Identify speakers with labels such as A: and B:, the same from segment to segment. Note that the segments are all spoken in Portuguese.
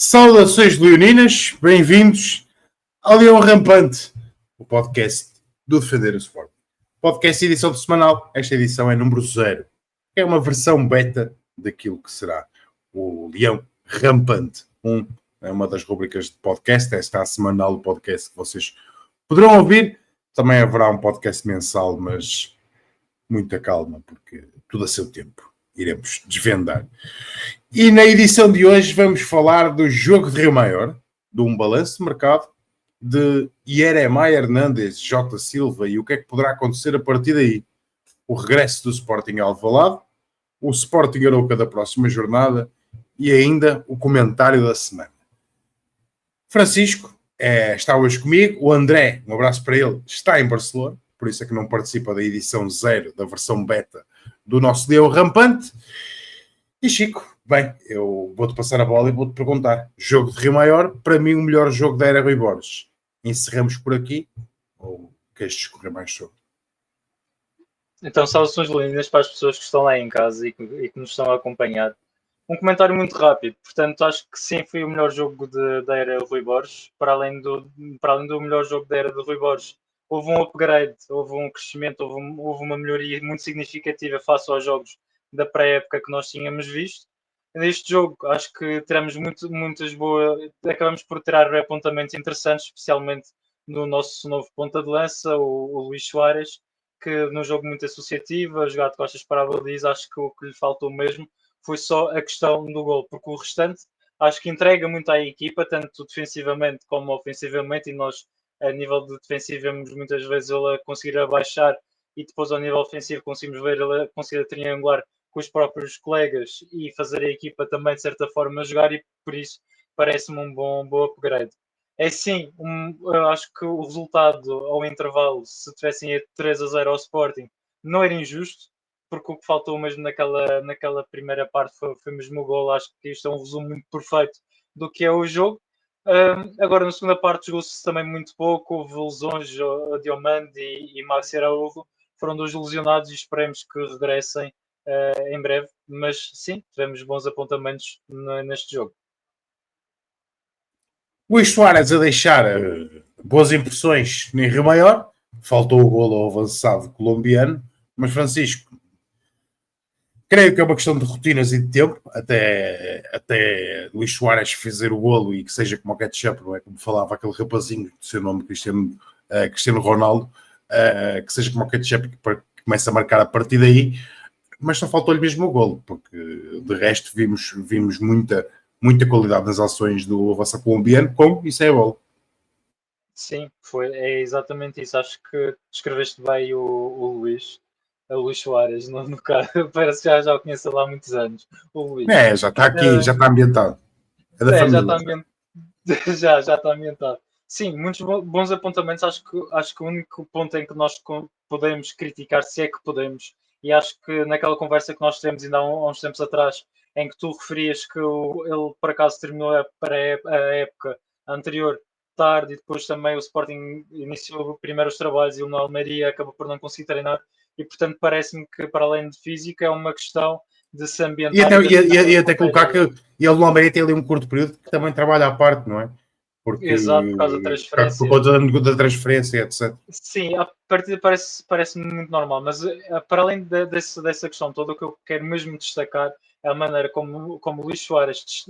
A: Saudações leoninas, bem-vindos ao Leão Rampante, o podcast do Defender o Sport. Podcast edição semanal, esta edição é número 0. É uma versão beta daquilo que será o Leão Rampante 1. É uma das rubricas de podcast, esta é a semanal, o podcast que vocês poderão ouvir. Também haverá um podcast mensal, mas muita calma, porque tudo a seu tempo iremos desvendar. E na edição de hoje vamos falar do jogo de Rio Maior, de um balanço de mercado, de Yeremia Hernandes, Jota Silva e o que é que poderá acontecer a partir daí. O regresso do Sporting Alvalade, o Sporting Arouca da próxima jornada e ainda o comentário da semana. Francisco está hoje comigo, o André, um abraço para ele, está em Barcelona, por isso é que não participa da edição 0, da versão beta do nosso Leão Rampante. E Chico, bem, eu vou-te passar a bola e vou-te perguntar. Jogo de Rio Maior, para mim o melhor jogo da era Rui Borges. Encerramos por aqui ou queres discorrer mais sobre?
B: Então, saudações lindas para as pessoas que estão lá em casa e que nos estão a acompanhar. Um comentário muito rápido, portanto, acho que sim, foi o melhor jogo da era Rui Borges, para além do melhor jogo da era de Rui Borges. Houve um upgrade, houve um crescimento, houve uma melhoria muito significativa face aos jogos da pré-época que nós tínhamos visto. Neste jogo, acho que teremos muitas boas. Acabamos por tirar apontamentos interessantes, especialmente no nosso novo ponta de lança, o Luís Soares, que num jogo muito associativo, a jogar de costas para a baliza, acho que o que lhe faltou mesmo foi só a questão do gol, porque o restante acho que entrega muito à equipa, tanto defensivamente como ofensivamente, e nós, a nível de defensivo, vemos muitas vezes ele a conseguir abaixar e depois ao nível ofensivo conseguimos ver ele a conseguir triangular com os próprios colegas e fazer a equipa também de certa forma jogar, e por isso parece-me um bom upgrade. É sim, eu acho que o resultado ao intervalo, se tivessem ido 3-0 ao Sporting, não era injusto, porque o que faltou mesmo naquela primeira parte foi mesmo o gol. Acho que isto é um resumo muito perfeito do que é o jogo. Agora, na segunda parte, jogou-se também muito pouco. Houve lesões, o Diomande e Maxi Araújo foram dois lesionados e esperemos que regressem em breve. Mas sim, tivemos bons apontamentos neste jogo.
A: Luís Soares a deixar boas impressões em Rio Maior. Faltou o golo ao avançado colombiano. Mas Francisco, creio que é uma questão de rotinas e de tempo, até Luís Soares fazer o golo e que seja como o ketchup, não é? Como falava aquele rapazinho do seu nome, Cristiano Ronaldo, que seja como o ketchup que começa a marcar a partir daí, mas só faltou-lhe mesmo o golo, porque de resto vimos muita qualidade nas ações do avançado colombiano, como isso é a bola.
B: Sim, é exatamente isso. Acho que descreveste bem o Luís. O Luís Soares, no caso, parece que já o conheço lá há muantos anos. O Luís.
A: Já está aqui, já está ambientado. É da família.
B: Já está ambientado. Sim, muitos bons apontamentos. Acho que o único ponto em que nós podemos criticar, se é que podemos, e acho que naquela conversa que nós tivemos ainda há uns tempos atrás, em que tu referias que ele por acaso terminou a época anterior tarde e depois também o Sporting iniciou primeiro os trabalhos e o Almeria acabou por não conseguir treinar, e portanto parece-me que para além de física é uma questão de se ambientar.
A: E até colocar que ele no Almeria tem ali um curto período que também trabalha à parte, não é? Porque,
B: exato, por causa da transferência.
A: Por conta da transferência, etc.
B: Sim, a partida parece-me muito normal, mas para além dessa questão toda, o que eu quero mesmo destacar é a maneira como o Luís Soares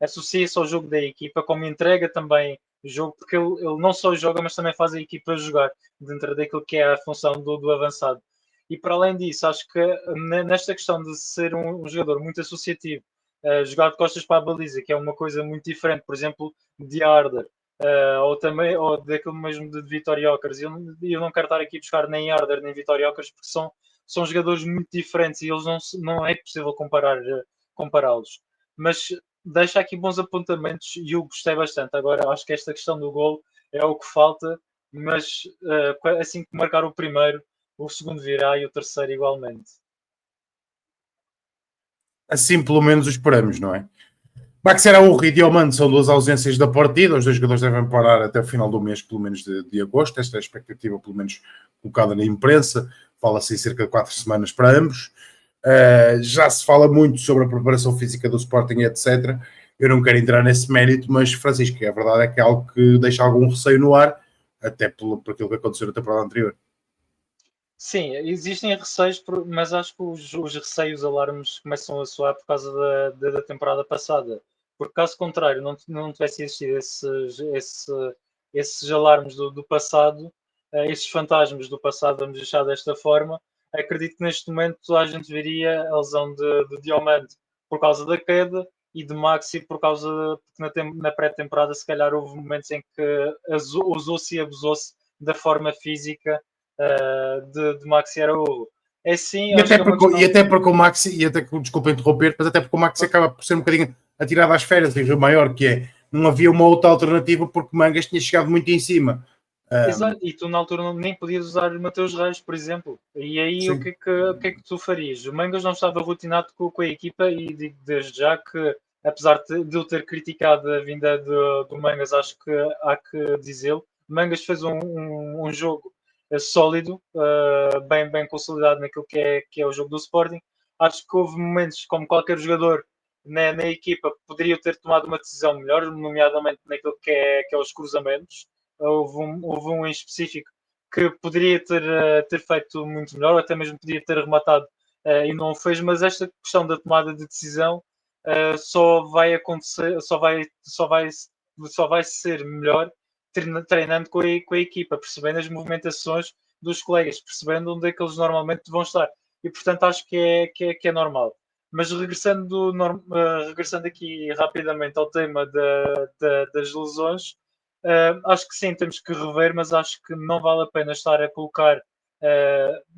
B: associa-se ao jogo da equipa, como entrega também o jogo, porque ele não só joga, mas também faz a equipa jogar dentro daquilo que é a função do avançado. E para além disso, acho que nesta questão de ser um jogador muito associativo, jogar de costas para a baliza, que é uma coisa muito diferente, por exemplo, de Arder, ou daquilo mesmo de Vitoriocas. Eu não quero estar aqui a buscar nem Arder nem Vitoriocas, porque são jogadores muito diferentes e eles não é possível compará-los. Mas deixa aqui bons apontamentos e eu gostei bastante. Agora, acho que esta questão do gol é o que falta, mas assim que marcar o primeiro, o segundo virá e o terceiro igualmente.
A: Assim pelo menos o esperamos, não é? Maxi Araújo e Diomande são duas ausências da partida. Os dois jogadores devem parar até o final do mês, pelo menos de agosto. Esta é a expectativa, pelo menos colocada na imprensa. Fala-se em cerca de 4 semanas para ambos. Já se fala muito sobre a preparação física do Sporting, etc. eu não quero entrar nesse mérito, mas Francisco, a verdade é que é algo que deixa algum receio no ar, até por aquilo que aconteceu na temporada anterior.
B: Sim, existem receios, mas acho que os receios, alarmes começam a soar por causa da temporada passada. Porque caso contrário, não tivesse existido esses alarmes do passado, esses fantasmas do passado, vamos deixar desta forma, acredito que neste momento a gente veria a lesão de Diomande por causa da queda e de Maxi por causa porque na pré-temporada se calhar houve momentos em que usou-se e abusou-se da forma física de Maxi Araújo. É sim,
A: E
B: acho
A: até
B: que é uma
A: porque,
B: questão.
A: e até porque o Maxi, e até que, desculpa interromper, mas até porque o Maxi acaba por ser um bocadinho atirado às férias em Rio Maior, que é, não havia uma outra alternativa porque Mangas tinha chegado muito em cima.
B: Exato, e tu na altura nem podias usar Mateus Reis, por exemplo. E aí
A: Sim.
B: o que é que tu farias? O Mangas não estava rotinado com a equipa e digo desde já que, apesar de eu ter criticado a vinda do Mangas, acho que há que dizê-lo. Mangas fez um jogo sólido, bem consolidado naquilo que é o jogo do Sporting. Acho que houve momentos, como qualquer jogador na equipa, poderia ter tomado uma decisão melhor, nomeadamente naquilo que é os cruzamentos. Houve um em específico que poderia ter feito muito melhor, ou até mesmo podia ter rematado e não o fez, mas esta questão da tomada de decisão só vai acontecer, só vai ser melhor treinando com a equipa, percebendo as movimentações dos colegas, percebendo onde é que eles normalmente vão estar. E portanto acho que é normal. Mas regressando aqui rapidamente ao tema das lesões, acho que sim, temos que rever, mas acho que não vale a pena estar a colocar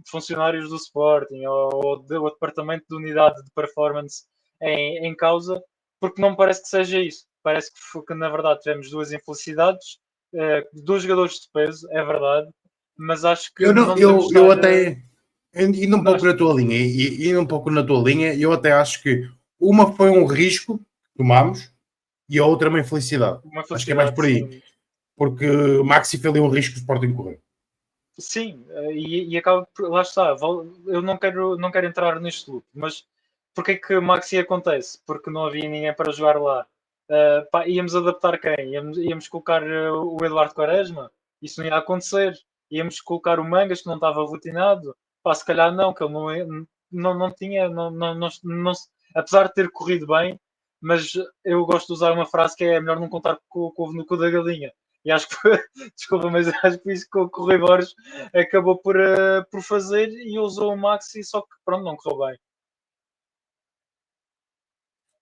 B: funcionários do Sporting ou do departamento de unidade de performance em causa, porque não me parece que seja isso. Parece que na verdade tivemos duas infelicidades, dois jogadores de peso, é verdade, mas acho que
A: Eu, não,
B: não devemos
A: eu
B: estar.
A: até, indo um pouco
B: Nós,
A: na tua linha, e indo um pouco na tua linha, eu até acho que uma foi um risco que tomámos e a outra uma infelicidade.
B: uma
A: Acho que é mais
B: felicidade,
A: por aí.
B: sim.
A: Porque o Maxi fez ali um risco que o Sporting correu.
B: Sim, e acaba por, lá está, eu não quero entrar neste loop, mas porque é que o Maxi acontece? Porque não havia ninguém para jogar lá. Pá, íamos adaptar quem? Íamos colocar o Eduardo Quaresma? Isso não ia acontecer. Íamos colocar o Mangas que não estava rotinado? Pá, se calhar não, que ele não tinha, apesar de ter corrido bem, mas eu gosto de usar uma frase que é melhor não contar com o ovo no cu da galinha. E acho que desculpa, mas acho que foi isso que o Rui Borges acabou por fazer e usou o Maxi, só que pronto, não correu bem.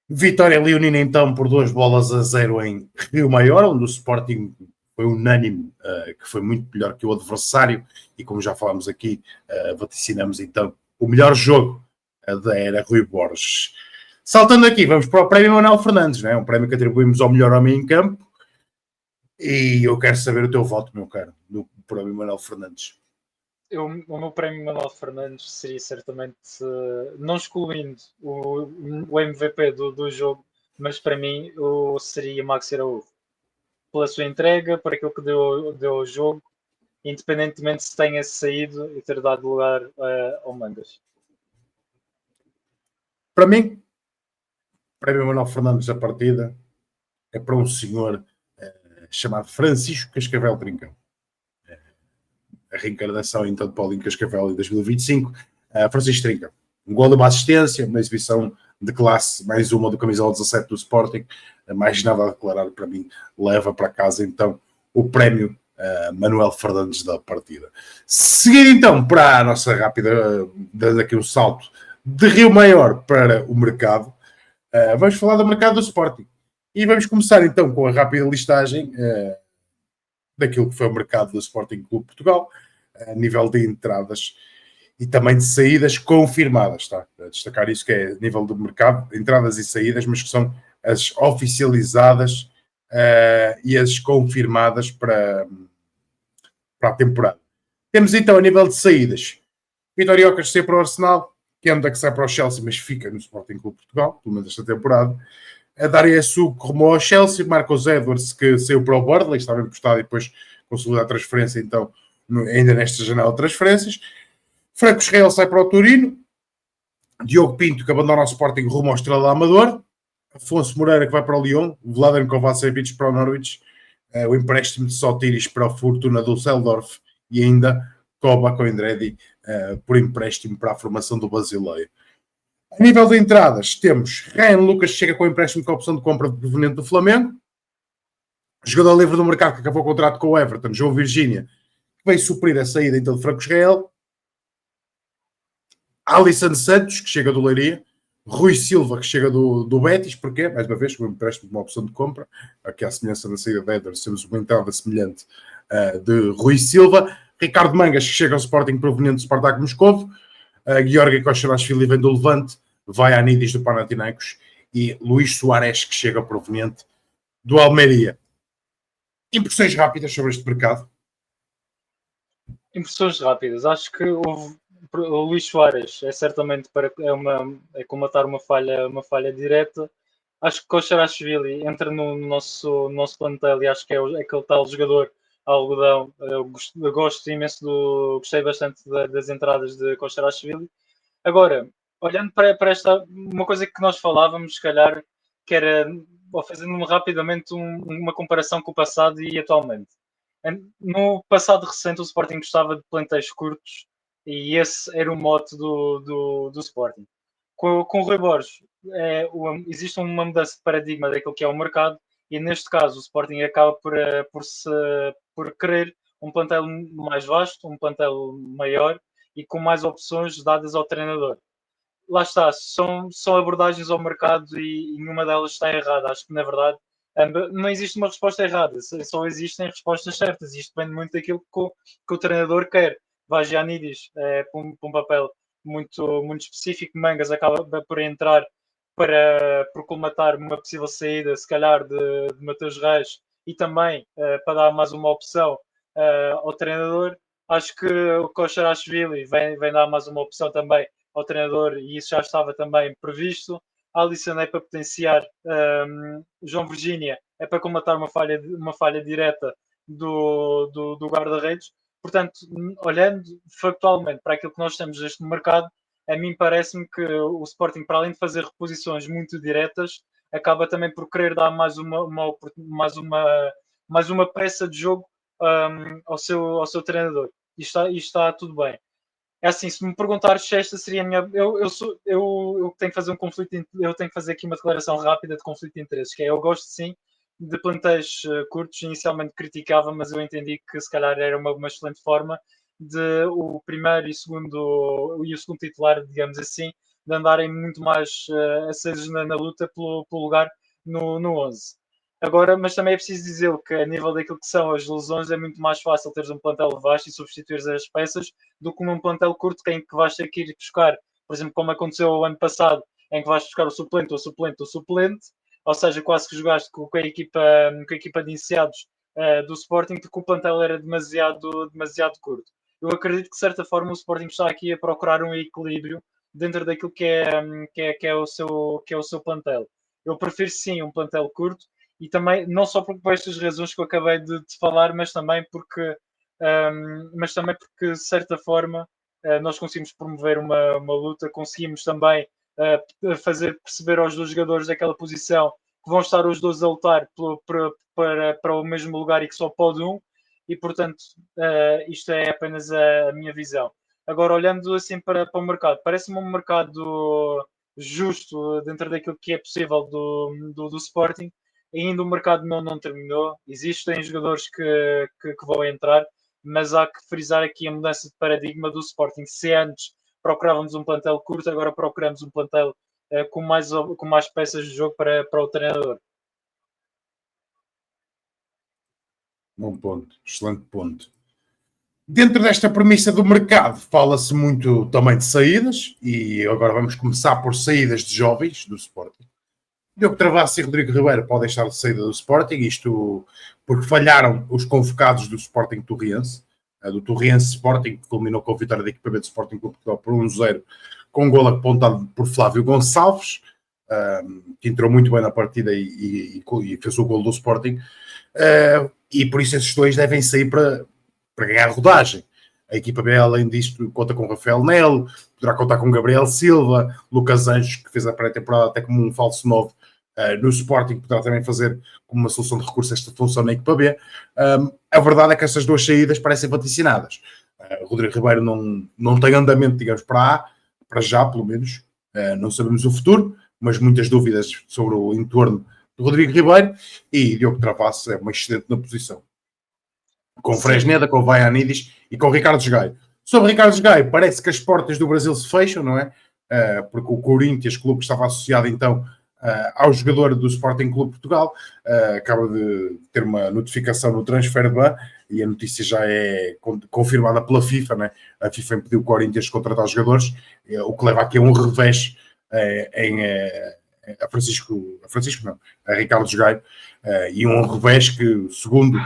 A: Vitória leonina então por 2-0 em Rio Maior, onde o Sporting foi unânime, que foi muito melhor que o adversário, e como já falámos aqui, vaticinamos então o melhor jogo da era Rui Borges. Saltando aqui, vamos para o prémio Manuel Fernandes, não é? Um prémio que atribuímos ao melhor homem em campo, e eu quero saber o teu voto, meu caro, no prémio Manuel Fernandes.
B: O meu prémio Manuel Fernandes seria certamente, não excluindo o MVP do jogo, mas para mim seria Maxi Araújo. Pela sua entrega, por aquilo que deu ao jogo, independentemente se tenha saído e ter dado lugar ao Mangas.
A: Para mim, o prémio Manuel Fernandes da partida é para um senhor chamado Francisco Cascavel Trincão. A reencarnação então de Paulinho Cascavel em 2025. Francisco Trincão. Um gol de uma assistência, uma exibição de classe, mais uma do camisola 17 do Sporting. Mais nada a declarar para mim. Leva para casa então o prémio Manuel Fernandes da partida. Seguir então para a nossa rápida, dando aqui um salto de Rio Maior para o mercado. Vamos falar do mercado do Sporting. E vamos começar então com a rápida listagem daquilo que foi o mercado do Sporting Clube Portugal, a nível de entradas e também de saídas confirmadas, tá? A destacar isso que é nível do mercado, entradas e saídas, mas que são as oficializadas e as confirmadas para a temporada. Temos então a nível de saídas, Vitor Iocas sai para o Arsenal, Kenda que sai para o Chelsea, mas fica no Sporting Clube Portugal, pelo menos esta temporada. A Daria Su rumou ao Chelsea, Marcos Edwards que saiu para o Burnley, estava emprestado e depois consolidou a transferência, então ainda nesta janela de transferências. Franco Israel sai para o Torino, Diogo Pinto que abandona o Sporting rumo ao Estrela da Amador, Afonso Moreira, que vai para o Lyon, Vladan Kovacevic para o Norwich, o empréstimo de Sotiris para a Fortuna do Düsseldorf e ainda Koba Coindredi por empréstimo para a formação do Basileia. A nível de entradas, temos Ryan Lucas, que chega com empréstimo com a opção de compra proveniente do Flamengo. Jogador livre do mercado, que acabou o contrato com o Everton, João Virgínia, que veio suprir a saída então de Franco Israel. Alisson Santos, que chega do Leiria. Rui Silva, que chega do Betis. Porquê? Mais uma vez, o empréstimo de uma opção de compra. Aqui à semelhança da saída de Eder, temos uma entrada semelhante de Rui Silva. Ricardo Mangas, que chega ao Sporting proveniente do Spartak Moscovo. Georgi Kosherashvili vem do Levante. Vai a Nidis do Panathinaikos. E Luís Soares, que chega proveniente do Almeria. Impressões rápidas sobre este mercado?
B: Impressões rápidas. Acho que o Luís Soares é certamente é comatar uma falha direta. Acho que Kosherashvili entra no nosso plantel e acho que é aquele tal jogador algodão. Eu gostei bastante das entradas de Kosherashvili. Agora, olhando para esta, uma coisa que nós falávamos, se calhar, que era, fazendo rapidamente uma comparação com o passado e atualmente. No passado recente, o Sporting gostava de plantéis curtos e esse era o mote do Sporting. Com o Rui Borges, existe uma mudança de paradigma daquilo que é o mercado e, neste caso, o Sporting acaba por querer um plantel mais vasto, um plantel maior e com mais opções dadas ao treinador. Lá está, são abordagens ao mercado e nenhuma delas está errada. Acho que, na verdade, não existe uma resposta errada, só existem respostas certas. Isto depende muito daquilo que o treinador quer. Vagianidis para um papel muito específico. Mangas acaba por entrar por colmatar uma possível saída, se calhar, de Mateus Reis e também para dar mais uma opção ao treinador. Acho que o Kosherashvili vem dar mais uma opção também ao treinador e isso já estava também previsto. Alisson é para potenciar, João Virgínia é para combatar uma falha direta do guarda-redes. Portanto, olhando factualmente para aquilo que nós temos neste mercado, a mim parece-me que o Sporting, para além de fazer reposições muito diretas, acaba também por querer dar mais uma peça de jogo ao seu treinador. E está tudo bem. É assim, se me perguntares se esta seria a minha. Eu tenho que fazer eu tenho que fazer aqui uma declaração rápida de conflito de interesses, que é eu gosto sim de plantéis curtos, inicialmente criticava, mas eu entendi que se calhar era uma excelente forma de o primeiro e o segundo titular, digamos assim, de andarem muito mais acesos na luta pelo lugar no 11. Agora, mas também é preciso dizer que a nível daquilo que são as lesões é muito mais fácil teres um plantel vasto e substituir as peças do que num plantel curto em que vais ter que ir buscar, por exemplo, como aconteceu o ano passado, em que vais buscar o suplente, ou seja, quase que jogaste com a equipa de iniciados do Sporting, porque o plantel era demasiado curto. Eu acredito que, de certa forma, o Sporting está aqui a procurar um equilíbrio dentro daquilo que é o seu plantel. Eu prefiro sim um plantel curto e também, não só por estas razões que eu acabei de falar, mas também porque, de certa forma, nós conseguimos promover uma luta, conseguimos também fazer perceber aos dois jogadores daquela posição que vão estar os dois a lutar para o mesmo lugar e que só pode um, e portanto isto é apenas a minha visão. Agora, olhando assim para o mercado, parece-me um mercado justo dentro daquilo que é possível do Sporting. Ainda o mercado não terminou, existem jogadores que vão entrar, mas há que frisar aqui a mudança de paradigma do Sporting. Se antes procurávamos um plantel curto, agora procuramos um plantel com mais peças de jogo para o treinador.
A: Bom ponto, excelente ponto. Dentro desta premissa do mercado, fala-se muito também de saídas, e agora vamos começar por saídas de jovens do Sporting. Diogo Travassos e Rodrigo Ribeiro podem estar de saída do Sporting, isto porque falharam os convocados do Sporting Torriense, do Torriense Sporting, que culminou com a vitória da equipa B do Sporting Clube de Portugal por 1-0, com um golo apontado por Flávio Gonçalves, que entrou muito bem na partida e fez o golo do Sporting, e por isso esses dois devem sair para ganhar rodagem. A equipa B, além disto, conta com Rafael Nelo, poderá contar com Gabriel Silva, Lucas Anjos, que fez a pré-temporada até como um falso 9 no Sporting, poderá também fazer como uma solução de recurso esta função na equipa B. A verdade é que essas duas saídas parecem vaticinadas. Rodrigo Ribeiro não tem andamento, digamos, para já, pelo menos. Não sabemos o futuro, mas muitas dúvidas sobre o entorno do Rodrigo Ribeiro, e Diogo Travasso é uma excelente na posição. Com Fresneda, com Vaianidis e com Ricardo Gaio. Sobre Ricardo Gaio, parece que as portas do Brasil se fecham, não é? Porque o Corinthians, clube que estava associado então ao jogador do Sporting Clube Portugal, acaba de ter uma notificação no Transferban, e a notícia já é confirmada pela FIFA, né? A FIFA impediu o Corinthians de contratar os jogadores, o que leva aqui a um revés a Ricardo Gaio, e um revés que, segundo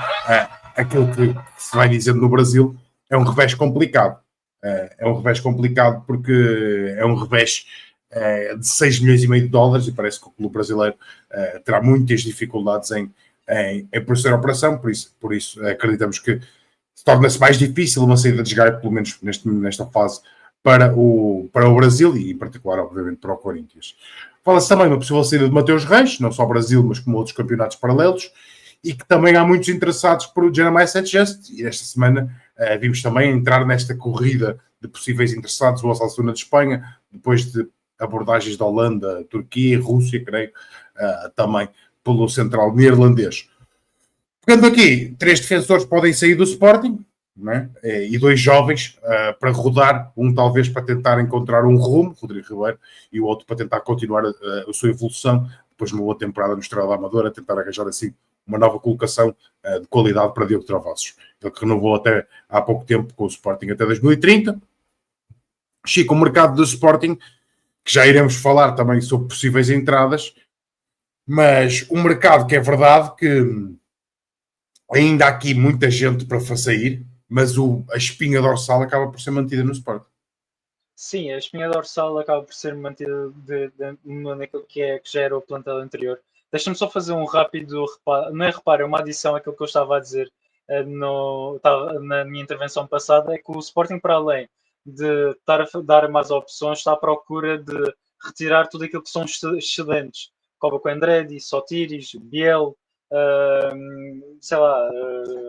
A: aquilo que se vai dizendo no Brasil, é um revés complicado. É um revés complicado porque é um revés de 6 milhões e meio de dólares, e parece que o clube brasileiro terá muitas dificuldades em proceder a operação, por isso acreditamos que torna-se mais difícil uma saída de Gaio, pelo menos nesta fase, para o Brasil, e em particular, obviamente, para o Corinthians. Fala-se também uma possível saída de Mateus Reis, não só Brasil, mas como outros campeonatos paralelos, e que também há muitos interessados por o Jeremiah Sanchez, e esta semana vimos também entrar nesta corrida de possíveis interessados, o Osasuna de Espanha, depois de abordagens da Holanda, Turquia e Rússia, creio, também pelo central neerlandês. Pegando aqui, 3 defensores podem sair do Sporting, né? E 2 jovens para rodar, um talvez para tentar encontrar um rumo, Rodrigo Ribeiro, e o outro para tentar continuar a sua evolução, depois de uma boa temporada no Estrela da Amadora, tentar arranjar assim uma nova colocação de qualidade para Diogo Travassos. Ele que renovou até há pouco tempo com o Sporting até 2030. Chico, o mercado do Sporting, que já iremos falar também sobre possíveis entradas, mas um mercado que é verdade que ainda há aqui muita gente para sair, mas a espinha dorsal acaba por ser mantida no Sporting.
B: Sim, a espinha dorsal acaba por ser mantida naquilo que já era o plantel anterior. Deixa-me só fazer um rápido reparo, não é reparo, é uma adição àquilo que eu estava a dizer na minha intervenção passada, é que o Sporting, para além de estar a dar mais opções, está à procura de retirar tudo aquilo que são excedentes. Coba com Andredi, Sotiris, Biel, sei lá,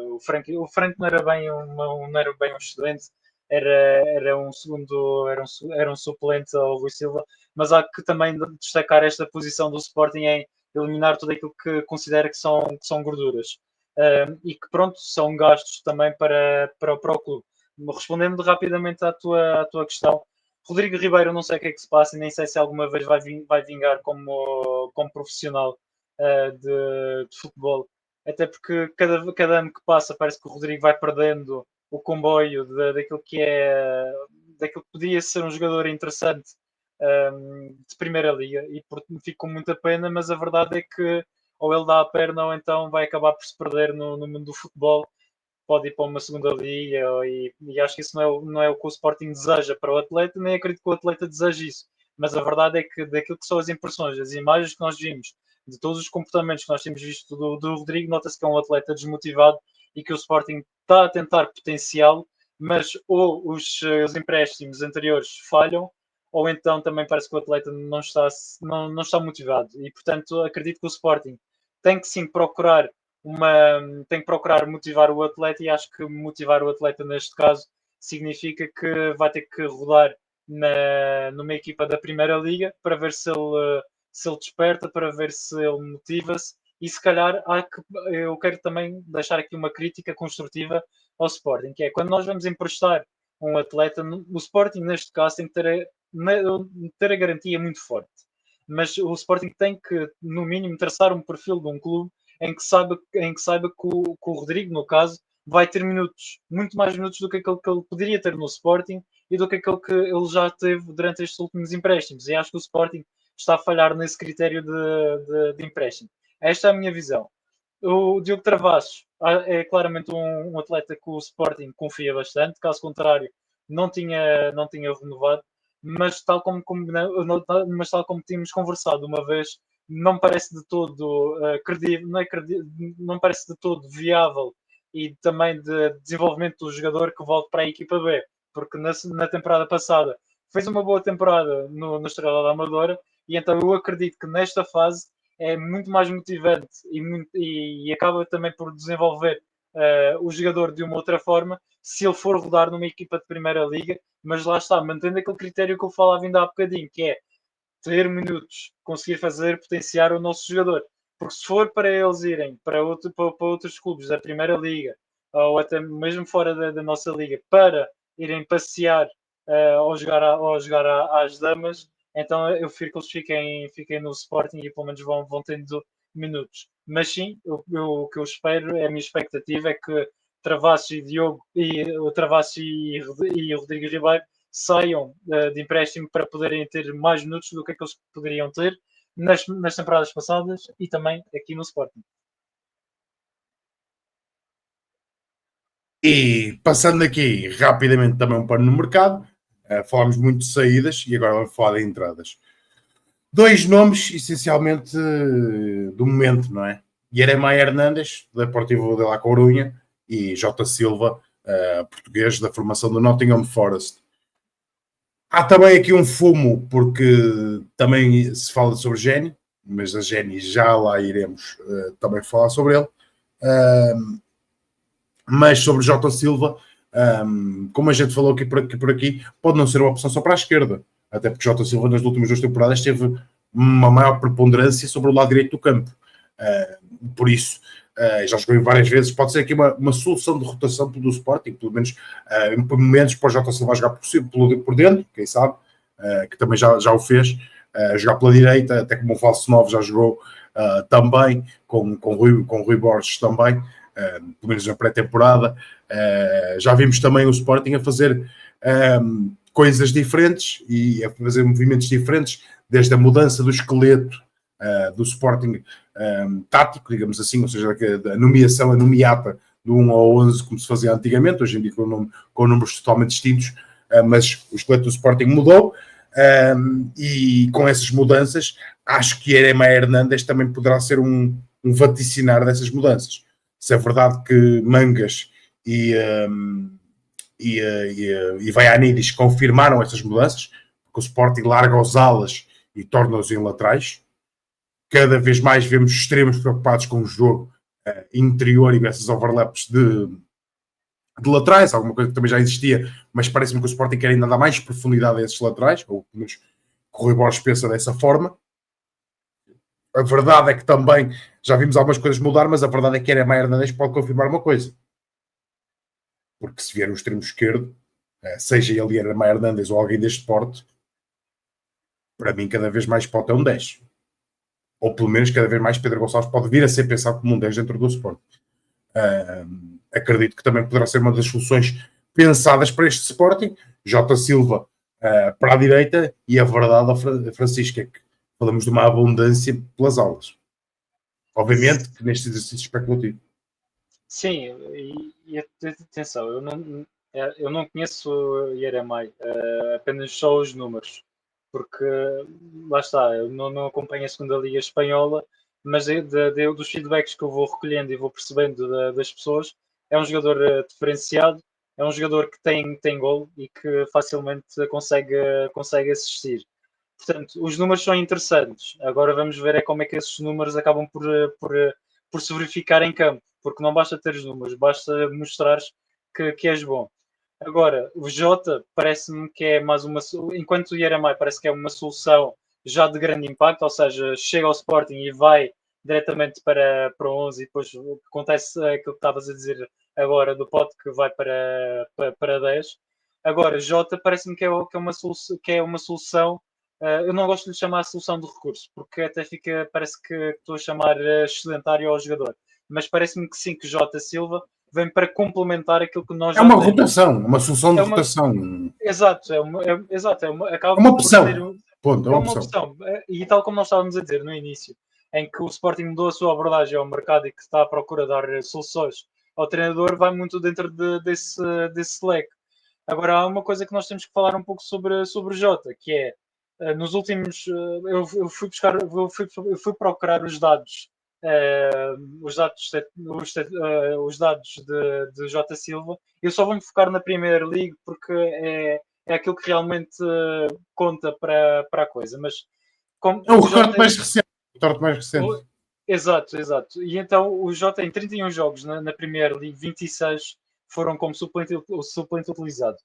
B: o Frank não era bem um excedente, era um segundo, era um suplente ao Rui Silva, mas há que também destacar esta posição do Sporting em eliminar tudo aquilo que considera que são gorduras. E que pronto, são gastos também para o clube. Respondendo rapidamente à tua questão, Rodrigo Ribeiro, não sei o que é que se passa, nem sei se alguma vez vai vingar como profissional de futebol, até porque cada ano que passa parece que o Rodrigo vai perdendo o comboio daquilo que podia ser um jogador interessante de primeira liga, e fico com muita pena, mas a verdade é que ou ele dá a perna ou então vai acabar por se perder no mundo do futebol, pode ir para uma segunda liga, e acho que isso não é o que o Sporting deseja para o atleta, nem acredito que o atleta deseje isso, mas a verdade é que daquilo que são as impressões, as imagens que nós vimos, de todos os comportamentos que nós temos visto do Rodrigo, nota-se que é um atleta desmotivado e que o Sporting está a tentar potenciá-lo, mas ou os empréstimos anteriores falham, ou então também parece que o atleta não está motivado, e portanto acredito que o Sporting tem que sim tem que procurar motivar o atleta, e acho que motivar o atleta neste caso significa que vai ter que rodar numa equipa da Primeira Liga para ver se ele desperta, para ver se ele motiva-se, e se calhar eu quero também deixar aqui uma crítica construtiva ao Sporting, que é quando nós vamos emprestar um atleta, o Sporting neste caso tem que ter a garantia muito forte, mas o Sporting tem que no mínimo traçar um perfil de um clube em que saiba que o Rodrigo, no caso, vai ter minutos, muito mais minutos do que aquele que ele poderia ter no Sporting e do que aquele que ele já teve durante estes últimos empréstimos. E acho que o Sporting está a falhar nesse critério de empréstimo. Esta é a minha visão. O Diogo Travassos é claramente um atleta que o Sporting confia bastante, caso contrário, não tinha renovado, mas tal como tínhamos conversado uma vez, não parece de todo credível, não parece de todo viável, e também de desenvolvimento do jogador que volte para a equipa B, porque na temporada passada fez uma boa temporada no Estrela da Amadora, e então eu acredito que nesta fase é muito mais motivante e acaba também por desenvolver o jogador de uma outra forma se ele for rodar numa equipa de primeira liga, mas lá está, mantendo aquele critério que eu falava ainda há bocadinho, que é ter minutos, conseguir fazer potenciar o nosso jogador. Porque se for para eles irem para outros clubes da Primeira Liga, ou até mesmo fora da nossa liga, para irem passear ou jogar às damas, então eu prefiro que eles fiquem no Sporting e pelo menos vão tendo minutos. Mas sim, o que eu espero, a minha expectativa é que Travassos e Diogo o Travassos e Rodrigo Ribeiro saiam de empréstimo para poderem ter mais minutos do que aqueles que poderiam ter nas temporadas passadas e também aqui no Sporting.
A: E passando aqui rapidamente também um pano no mercado, falámos muito de saídas e agora vamos falar de entradas. Dois nomes, essencialmente, do momento, não é? Yeremay Hernandes, da Deportivo de La Coruña, e Jota Silva, português da formação do Nottingham Forest. Há também aqui um fumo, porque também se fala sobre Geni, mas a Geni já lá iremos também falar sobre ele. Mas sobre Jota Silva, como a gente falou aqui por aqui, pode não ser uma opção só para a esquerda, até porque Jota Silva nas últimas 2 temporadas teve uma maior preponderância sobre o lado direito do campo. Por isso, já jogou várias vezes, pode ser aqui uma solução de rotação do Sporting, pelo menos em momentos para o Jota Silva jogar por dentro, quem sabe, que também já o fez, jogar pela direita, até como um falso 9 já jogou também, com Rui Borges também, pelo menos na pré-temporada. Já vimos também o Sporting a fazer coisas diferentes e a fazer movimentos diferentes, desde a mudança do esqueleto do Sporting tático, digamos assim, ou seja, a nomeação, a nomeata do 1 ao 11, como se fazia antigamente, hoje em dia com números totalmente distintos, mas o esqueleto do Sporting mudou, e com essas mudanças, acho que Yeremay Hernandes também poderá ser um vaticinar dessas mudanças. Se é verdade que Mangas e Vaianidis confirmaram essas mudanças, porque o Sporting larga os alas e torna-os em laterais. Cada vez mais vemos extremos preocupados com o jogo interior e essas overlaps de laterais, alguma coisa que também já existia, mas parece-me que o Sporting quer ainda dar mais profundidade a esses laterais, ou pelo menos o Rui Borges pensa dessa forma. A verdade é que também já vimos algumas coisas mudar, mas a verdade é que Yeremay Hernandes pode confirmar uma coisa. Porque se vier o extremo esquerdo, seja ele Yeremay Hernandes ou alguém deste porte, para mim cada vez mais pode ter um 10. Ou pelo menos cada vez mais Pedro Gonçalves pode vir a ser pensado como um 10 dentro do Sporting. Acredito que também poderá ser uma das soluções pensadas para este Sporting. Jota Silva para a direita, e a verdade, Francisco, é que falamos de uma abundância pelas aulas. Obviamente que neste exercício especulativo.
B: Sim, e atenção, eu não conheço o Yeremay, apenas só os números, porque lá está, eu não acompanho a segunda Liga Espanhola, mas dos feedbacks que eu vou recolhendo e vou percebendo das pessoas, é um jogador diferenciado, é um jogador que tem gol e que facilmente consegue assistir. Portanto, os números são interessantes. Agora vamos ver como é que esses números acabam por se verificar em campo, porque não basta ter os números, basta mostrar que és bom. Agora, o Jota parece-me que é mais enquanto o Yeremay parece que é uma solução já de grande impacto, ou seja, chega ao Sporting e vai diretamente para 11 e depois acontece aquilo que estavas a dizer agora do Pote que vai para 10. Agora, Jota parece-me que é uma solução. Eu não gosto de lhe chamar a solução de recurso, porque até parece que estou a chamar excedentário ao jogador. Mas parece-me que sim, que Jota Silva vem para complementar aquilo que nós
A: É
B: já
A: uma
B: temos.
A: rotação, uma solução de
B: É uma,
A: rotação.
B: exato,
A: É
B: acaba
A: uma
B: por ser.
A: opção. Ponto, é
B: É
A: uma
B: uma
A: opção.
B: opção. E tal como nós estávamos a dizer no início, em que o Sporting mudou a sua abordagem ao mercado e que está à procura de dar soluções ao treinador, vai muito dentro desse leque. Agora, há uma coisa que nós temos que falar um pouco sobre o Jota, que é, nos últimos, eu fui buscar, eu fui procurar os dados de Jota Silva. Eu só vou me focar na Premier League porque é aquilo que realmente conta para a coisa. Mas como
A: É o
B: o
A: recorte
B: Jota,
A: mais recente. Torna-te mais recente.
B: Exato. E então o Jota em 31 jogos na Premier League, 26 foram como suplente utilizado.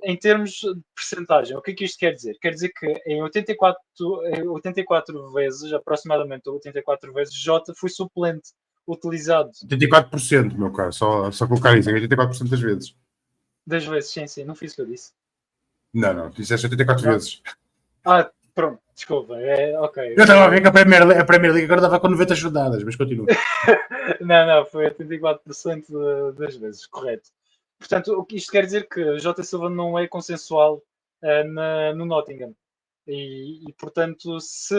B: Em termos de percentagem, o que é que isto quer dizer? Quer dizer que em 84 vezes, aproximadamente 84 vezes, Jota foi suplente utilizado.
A: 84%, meu caro, só colocar isso, 84% das vezes.
B: Das vezes, sim, não fiz o que eu disse.
A: Não, tu disseste 84
B: Não.
A: vezes.
B: Pronto, desculpa, ok.
A: Eu estava a ver que a Premier League agora dava com 90 rodadas, mas continua.
B: Não, foi 84% das vezes, correto. Portanto, o que isto quer dizer que Jota Silva não é consensual no Nottingham. Portanto, se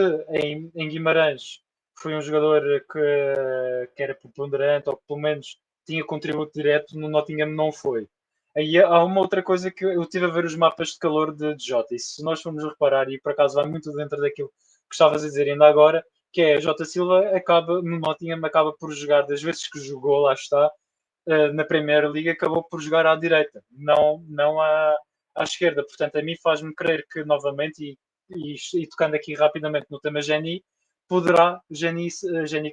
B: em Guimarães foi um jogador que era preponderante ou que pelo menos tinha contributo direto, no Nottingham não foi. Aí há uma outra coisa que eu tive a ver os mapas de calor de Jota, e se nós formos reparar, e por acaso vai muito dentro daquilo que estavas a dizer ainda agora, que é Jota Silva no Nottingham acaba por jogar, das vezes que jogou, lá está, na Premier League, acabou por jogar à direita, não à esquerda. Portanto, a mim faz-me crer que novamente, e tocando aqui rapidamente no tema Geni, poderá Geni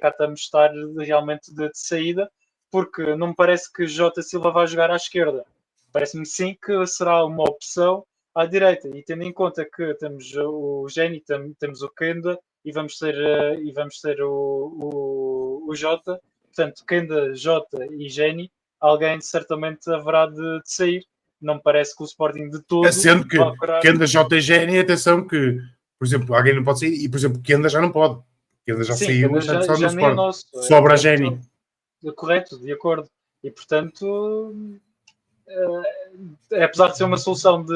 B: Katam estar realmente de saída, porque não me parece que Jota Silva vai jogar à esquerda. Parece-me sim que será uma opção à direita. E tendo em conta que temos o Geni, temos o Kenda e vamos ter o Jota, portanto, Kenda, Jota e Geni, alguém certamente haverá de sair. Não me parece que o Sporting de todo
A: Sendo que
B: vá operar.
A: Kenda, JGN, atenção que, por exemplo, alguém não pode sair e, por exemplo, Kenda já não pode. Kenda já
B: Sim,
A: saiu,
B: Kenda
A: está só no
B: já nem é
A: Sport.
B: nosso.
A: Sobra a Geni.
B: Correto, de acordo. E portanto, apesar de ser uma solução de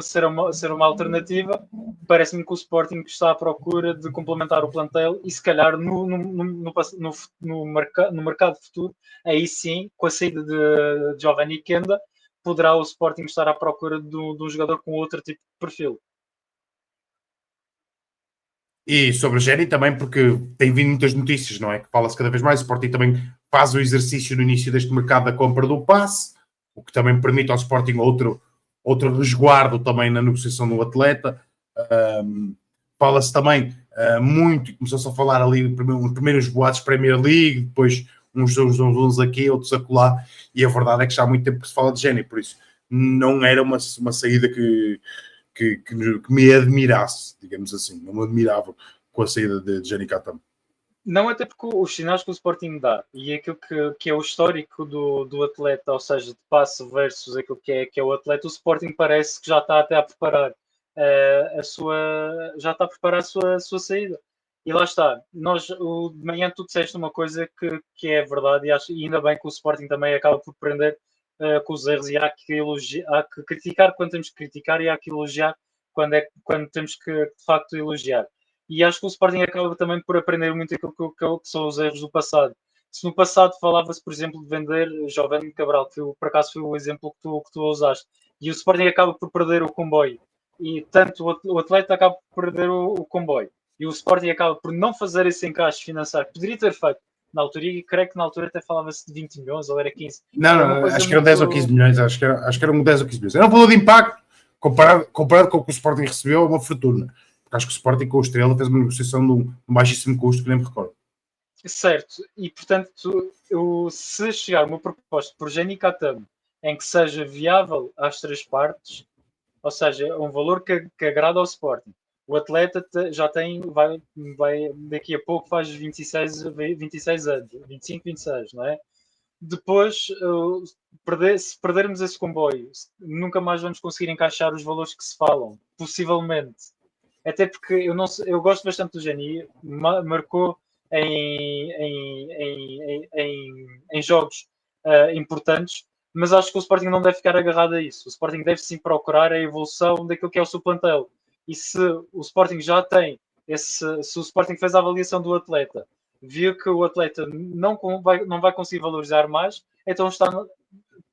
B: ser uma alternativa, parece-me que o Sporting está à procura de complementar o plantel e se calhar no mercado futuro, aí sim, com a saída de Giovanni Kenda, poderá o Sporting estar à procura de um jogador com outro tipo de perfil.
A: E sobre o Geni também, porque tem vindo muitas notícias, não é? Que fala-se cada vez mais. O Sporting também faz o exercício no início deste mercado da compra do passe, o que também permite ao Sporting outro resguardo também na negociação do atleta. Fala-se também muito, e começou-se a falar ali os primeiros boatos Premier League, depois uns aqui, outros acolá, e a verdade é que já há muito tempo que se fala de Geni, por isso não era uma saída que me admirasse, digamos assim, não me admirava com a saída de Geni Katam.
B: Não, até porque os sinais que o Sporting dá e aquilo que é o histórico do atleta, ou seja, de passe versus aquilo que é o atleta, o Sporting parece que já está até a preparar já está a preparar a sua saída. E lá está, de manhã tu disseste uma coisa que é verdade e ainda bem que o Sporting também acaba por aprender com os erros e há que criticar quando temos que criticar e há que elogiar quando temos que de facto elogiar. E acho que o Sporting acaba também por aprender muito aquilo que são os erros do passado. Se no passado falava-se, por exemplo, de vender Giovanni Cabral, que por acaso foi o exemplo que tu usaste, e o Sporting acaba por perder o comboio, e tanto o atleta acaba por perder o comboio, e o Sporting acaba por não fazer esse encaixe financeiro, poderia ter feito na altura, e creio que na altura até falava-se de 20 milhões, ou era 15. Era uma
A: Não,
B: coisa
A: acho que eram
B: muito...
A: 10 ou 15 milhões, acho que eram 10 ou 15 milhões. Era um valor de impacto comparado com o que o Sporting recebeu, é uma fortuna. Porque acho que o Sporting com o Estrela fez uma negociação de um baixíssimo custo, que nem me recordo.
B: Certo, e portanto, se chegar uma proposta por Jenny Katam em que seja viável às três partes, ou seja, um valor que agrada ao Sporting, o atleta já vai daqui a pouco faz 26 anos, 25, 26, não é? Depois, se perdermos esse comboio, nunca mais vamos conseguir encaixar os valores que se falam, possivelmente. Até porque eu gosto bastante do Geni, marcou em jogos importantes, mas acho que o Sporting não deve ficar agarrado a isso. O Sporting deve sim procurar a evolução daquilo que é o seu plantel. E se o Sporting já tem se o Sporting fez a avaliação do atleta, viu que o atleta não vai conseguir valorizar mais, então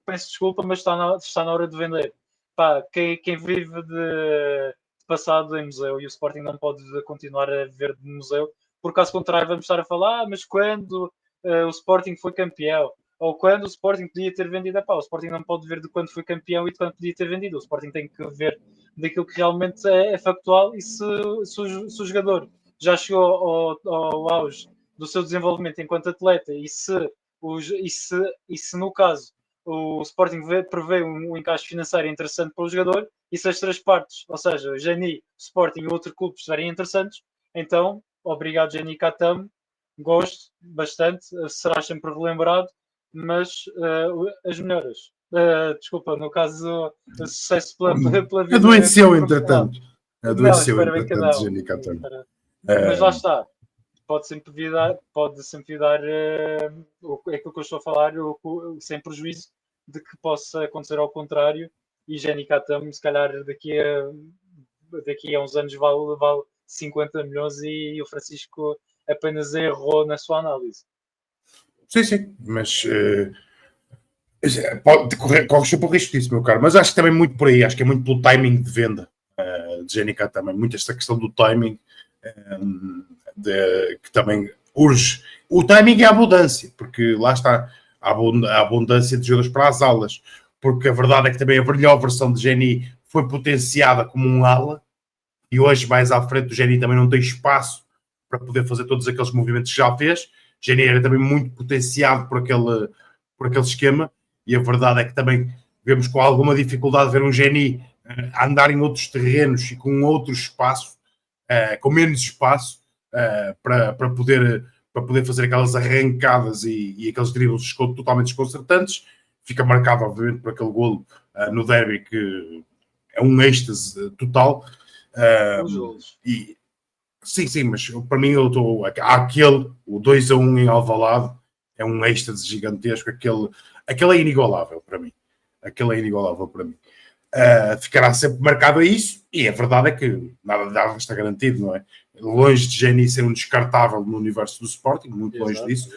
B: peço desculpa, mas está na hora de vender. Pá, quem vive de passado em museu e o Sporting não pode continuar a viver de museu, por caso contrário vamos estar a falar, mas quando o Sporting foi campeão, ou quando o Sporting podia ter vendido, o Sporting não pode ver de quando foi campeão e de quando podia ter vendido, o Sporting tem que ver daquilo que realmente é factual e se o jogador já chegou ao auge do seu desenvolvimento enquanto atleta e se no caso o Sporting prevê um encaixe financeiro interessante para o jogador, e se as três partes, ou seja, o Geni, o Sporting e outro clube estiverem interessantes, então, obrigado Geni Katam, gosto bastante, será sempre relembrado, mas as melhoras. Desculpa, no caso, o sucesso pela vida.
A: Adoeceu, entretanto.
B: Não, espero bem que não.
A: Geni Katam.
B: Mas lá está. Pode sempre dar aquilo que eu estou a falar, sem prejuízo de que possa acontecer ao contrário, e Jenny Katam, se calhar daqui a uns anos vale 50 milhões e o Francisco apenas errou na sua análise.
A: Sim, mas corre sempre o risco disso, meu caro, mas acho que também muito por aí, acho que é muito pelo timing de venda de Jenny Katam, muito esta questão do timing, que também urge. O timing é a abundância, porque lá está a abundância de jogadores para as alas, porque a verdade é que também a melhor versão de Geni foi potenciada como um ala, e hoje mais à frente o Geni também não tem espaço para poder fazer todos aqueles movimentos que já fez. Geni era também muito potenciado por aquele esquema, e a verdade é que também vemos com alguma dificuldade ver um Geni a andar em outros terrenos e com outro espaço, com menos espaço, para poder fazer aquelas arrancadas e aqueles dribles totalmente desconcertantes. Fica marcado, obviamente, por aquele golo no derby, que é um êxtase total. Sim, mas para mim o 2-1 em Alvalade é um êxtase gigantesco. Aquele é inigualável para mim. Ficará sempre marcado a isso, e a verdade é que nada está garantido, não é? Longe de Geni ser um descartável no universo do Sporting, muito longe disso.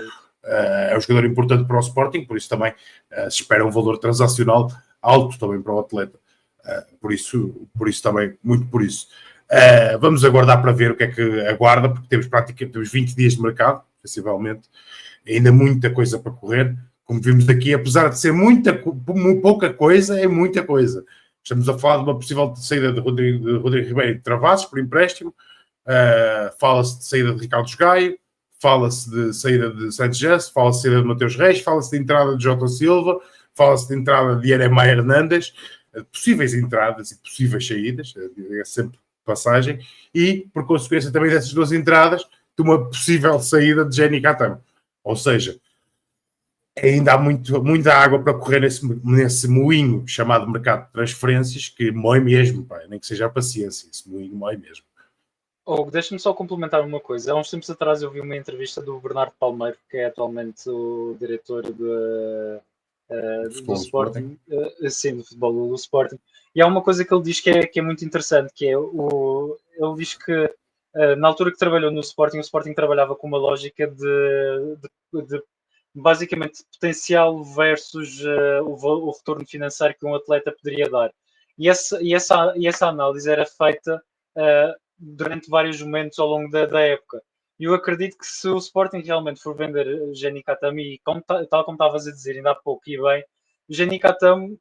A: É um jogador importante para o Sporting, por isso também se espera um valor transacional alto também para o atleta. Por isso também, muito por isso. Vamos aguardar para ver o que é que aguarda, porque temos 20 dias de mercado, sensivelmente, ainda muita coisa para correr. Como vimos aqui, apesar de ser pouca coisa, é muita coisa. Estamos a falar de uma possível saída de Rodrigo Ribeiro de Travassos por empréstimo, fala-se de saída de Ricardo Gaio, fala-se de saída de Santos Jesse, fala-se de saída de Mateus Reis, fala-se de entrada de Jota Silva, fala-se de entrada de Jeremiah Hernandes, possíveis entradas e possíveis saídas, é sempre passagem, e por consequência também dessas duas entradas, de uma possível saída de Jenny Katam. Ou seja, ainda há muita água para correr nesse moinho chamado mercado de transferências, que mói mesmo, pá, nem que seja a paciência, esse moinho mói mesmo.
B: Deixa-me só complementar uma coisa. Há uns tempos atrás eu vi uma entrevista do Bernardo Palmeiro, que é atualmente o diretor do Sporting, sim, do futebol do Sporting, e há uma coisa que ele diz que é muito interessante, que é ele diz que na altura que trabalhou no Sporting, o Sporting trabalhava com uma lógica de basicamente potencial versus o retorno financeiro que um atleta poderia dar. E essa análise era feita durante vários momentos ao longo da época. E eu acredito que se o Sporting realmente for vender Jenny Katam, e tal como estavas a dizer ainda há pouco, e bem, Jenny Katam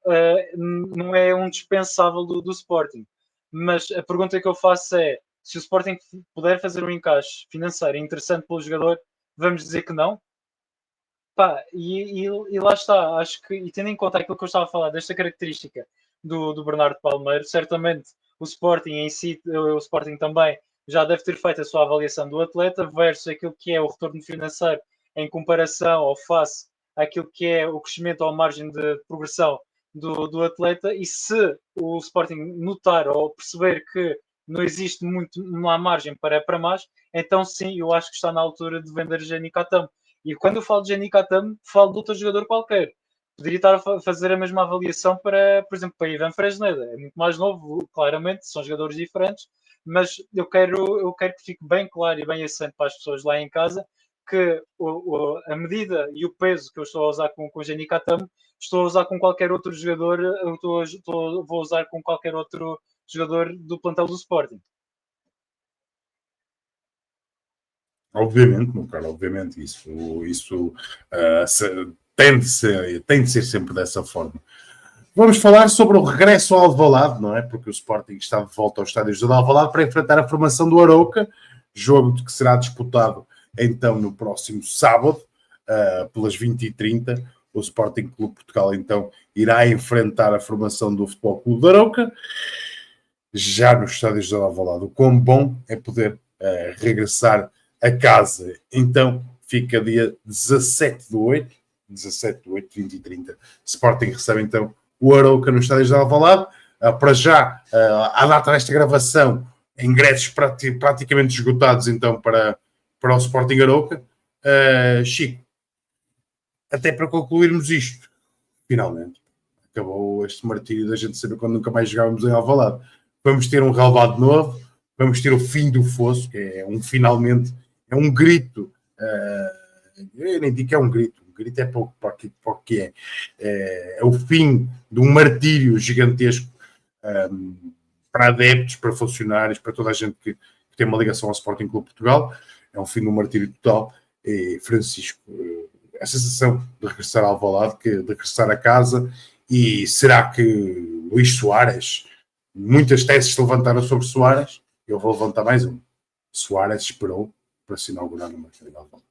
B: não é um dispensável do Sporting. Mas a pergunta que eu faço é, se o Sporting puder fazer um encaixe financeiro interessante pelo jogador, vamos dizer que não? Pá, e lá está, acho que, e tendo em conta aquilo que eu estava a falar, desta característica do Bernardo Palmeiro, certamente o Sporting em si, o Sporting também, já deve ter feito a sua avaliação do atleta versus aquilo que é o retorno financeiro em comparação ou face àquilo que é o crescimento ou a margem de progressão do atleta, e se o Sporting notar ou perceber que não há margem para mais, então sim, eu acho que está na altura de vender Jenny Katam. E quando eu falo de Jenny Katam, falo de outro jogador qualquer. Poderia estar a fazer a mesma avaliação para, por exemplo, para Ivan Fresneda. É muito mais novo, claramente, são jogadores diferentes, mas eu quero que fique bem claro e bem assente para as pessoas lá em casa que a medida e o peso que eu estou a usar com Jenny Katam, estou a usar com qualquer outro jogador, vou usar com qualquer outro jogador do plantel do Sporting.
A: Obviamente, meu caro, obviamente, isso tem de ser sempre dessa forma. Vamos falar sobre o regresso ao Alvalade, não é? Porque o Sporting está de volta ao estádio de Alvalade para enfrentar a formação do Arouca, jogo que será disputado então no próximo sábado, pelas 20h30. O Sporting Clube Portugal então irá enfrentar a formação do Futebol Clube da Arouca, já no estádio José de Alvalade. O quão bom é poder regressar a casa. Então fica dia 17/8, 20h30. Sporting recebe então o Arouca no estádio José de Alvalade. Para já, à data desta gravação, ingressos praticamente esgotados então para o Sporting Arouca. Chico, até para concluirmos isto, finalmente acabou este martírio da gente saber quando nunca mais jogávamos em Alvalade. Vamos ter um relvado novo, vamos ter o fim do fosso, que é finalmente, é um grito. Eu nem digo que é um grito é pouco para o que é. É o fim de um martírio gigantesco para adeptos, para funcionários, para toda a gente que tem uma ligação ao Sporting Clube Portugal. É um fim de um martírio total. E Francisco, a sensação de regressar ao Alvalade, de regressar a casa, e será que Luís Soares, muitas teses se levantaram sobre Soares, eu vou levantar mais um. Soares esperou para se inaugurar no Martírio de Alvalade.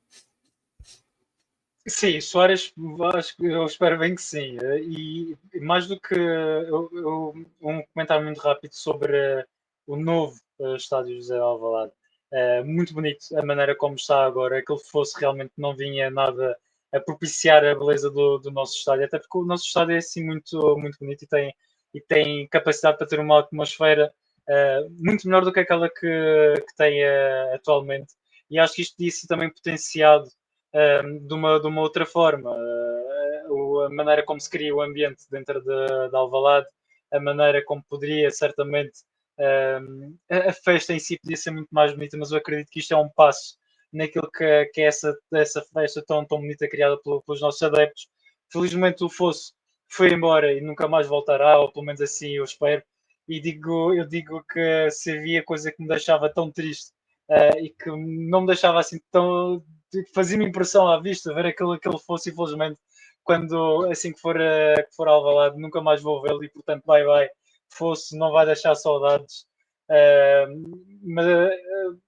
B: Sim, Soares, eu espero bem que sim. E mais do que um comentário muito rápido sobre o novo estádio José de Alvalade. Muito bonito a maneira como está agora. Aquele fosse realmente não vinha nada a propiciar a beleza do nosso estádio, até porque o nosso estádio é assim muito, muito bonito e tem capacidade para ter uma atmosfera muito melhor do que aquela que tem atualmente. E acho que isto disse também potenciado de uma outra forma. A maneira como se cria o ambiente dentro de Alvalade, a maneira como poderia certamente a festa em si podia ser muito mais bonita, mas eu acredito que isto é um passo naquilo que é essa festa tão bonita criada pelos nossos adeptos. Felizmente o Fosso foi embora e nunca mais voltará, ou pelo menos assim eu espero. E eu digo que se havia coisa que me deixava tão triste e que não me deixava assim tão. Fazia-me impressão à vista ver aquele Fosso, infelizmente, quando assim que for Alvalade, nunca mais vou vê-lo e portanto bye Fosso, não vai deixar saudades.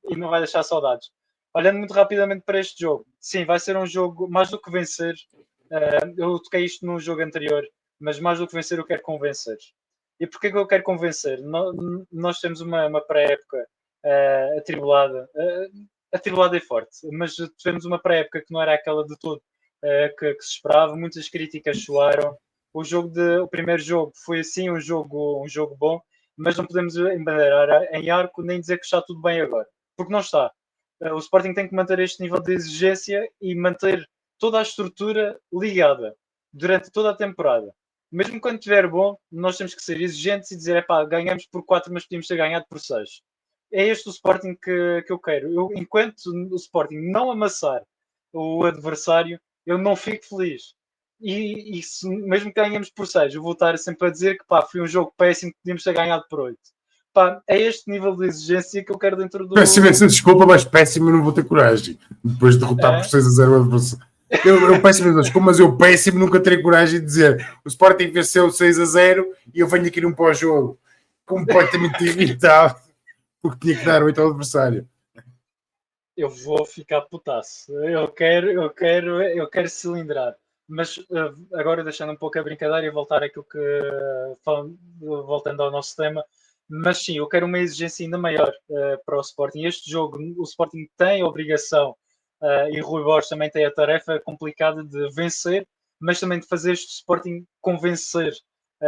B: E não vai deixar saudades. Olhando muito rapidamente para este jogo, sim, vai ser um jogo mais do que vencer. Eu toquei isto no jogo anterior, mas mais do que vencer, eu quero convencer. E porquê que eu quero convencer? Nós temos uma pré-época atribulada, atribulada e forte, mas tivemos uma pré-época que não era aquela de todo que se esperava. Muitas críticas soaram. O primeiro jogo foi assim um jogo bom, mas não podemos embandeirar em arco nem dizer que está tudo bem agora, porque não está. O Sporting tem que manter este nível de exigência e manter toda a estrutura ligada durante toda a temporada. Mesmo quando estiver bom, nós temos que ser exigentes e dizer, epá, ganhamos por 4, mas podíamos ter ganhado por 6. É este o Sporting que eu quero. Enquanto o Sporting não amassar o adversário, eu não fico feliz. E mesmo que ganhemos por 6, eu vou estar sempre a dizer que pá, foi um jogo péssimo, que podíamos ter ganhado por 8. Pá, é este nível de exigência que eu quero dentro do...
A: Peço imensa desculpa, mas péssimo, eu não vou ter coragem. Depois de derrotar por 6-0 o adversário. Eu peço imensa desculpa, mas eu péssimo nunca terei coragem de dizer o Sporting venceu 6-0 e eu venho aqui num pós-jogo completamente irritado porque tinha que dar 8 ao adversário.
B: Eu vou ficar putaço. Eu quero cilindrar. Mas agora deixando um pouco a brincadeira e voltar àquilo que voltando ao nosso tema, mas sim, eu quero uma exigência ainda maior para o Sporting. Este jogo, o Sporting tem a obrigação e Rui Borges também tem a tarefa complicada de vencer, mas também de fazer este Sporting convencer.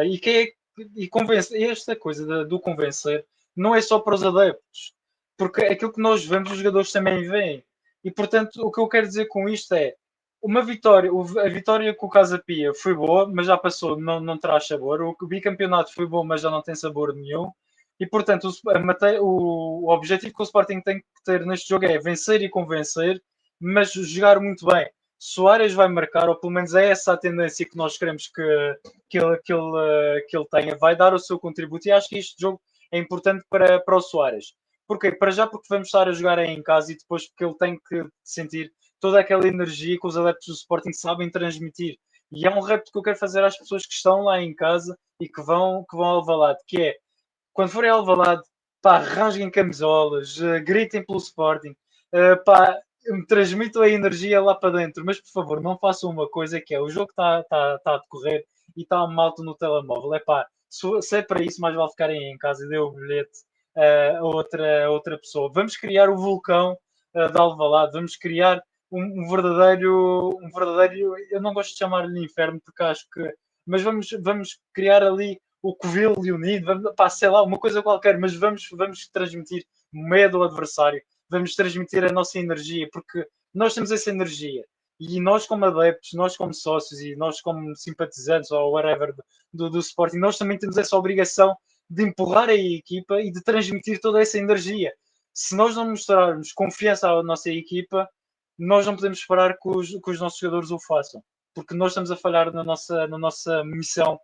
B: E convencer, esta coisa do convencer não é só para os adeptos, porque aquilo que nós vemos, os jogadores também veem. E portanto, o que eu quero dizer com isto é uma vitória, a vitória com o Casa Pia foi boa, mas já passou, não traz sabor. O bicampeonato foi bom, mas já não tem sabor nenhum. E portanto, o objetivo que o Sporting tem que ter neste jogo é vencer e convencer, mas jogar muito bem. Soares vai marcar, ou pelo menos é essa a tendência que nós queremos que ele tenha, vai dar o seu contributo. E acho que este jogo é importante para o Soares. Porquê? Para já porque vamos estar a jogar aí em casa e depois porque ele tem que sentir toda aquela energia que os adeptos do Sporting sabem transmitir. E é um repto que eu quero fazer às pessoas que estão lá em casa e que vão ao Alvalade, que é, quando forem ao Alvalade, pá, rasguem camisolas, gritem pelo Sporting, pá, transmitam a energia lá para dentro, mas por favor, não façam uma coisa que é o jogo está a decorrer e está malta no telemóvel. É pá, se é para isso, mais vale ficarem em casa e dê o bilhete a outra pessoa. Vamos criar o vulcão de Alvalade, vamos criar um verdadeiro, eu não gosto de chamar-lhe inferno porque acho que, mas vamos criar ali o Covil unido, vamos, pá, sei lá, uma coisa qualquer, mas vamos transmitir medo ao adversário, vamos transmitir a nossa energia, porque nós temos essa energia. E nós, como adeptos, nós, como sócios e nós, como simpatizantes ou whatever do Sporting, nós também temos essa obrigação de empurrar a equipa e de transmitir toda essa energia. Se nós não mostrarmos confiança à nossa equipa, nós não podemos esperar que os nossos jogadores o façam, porque nós estamos a falhar na nossa missão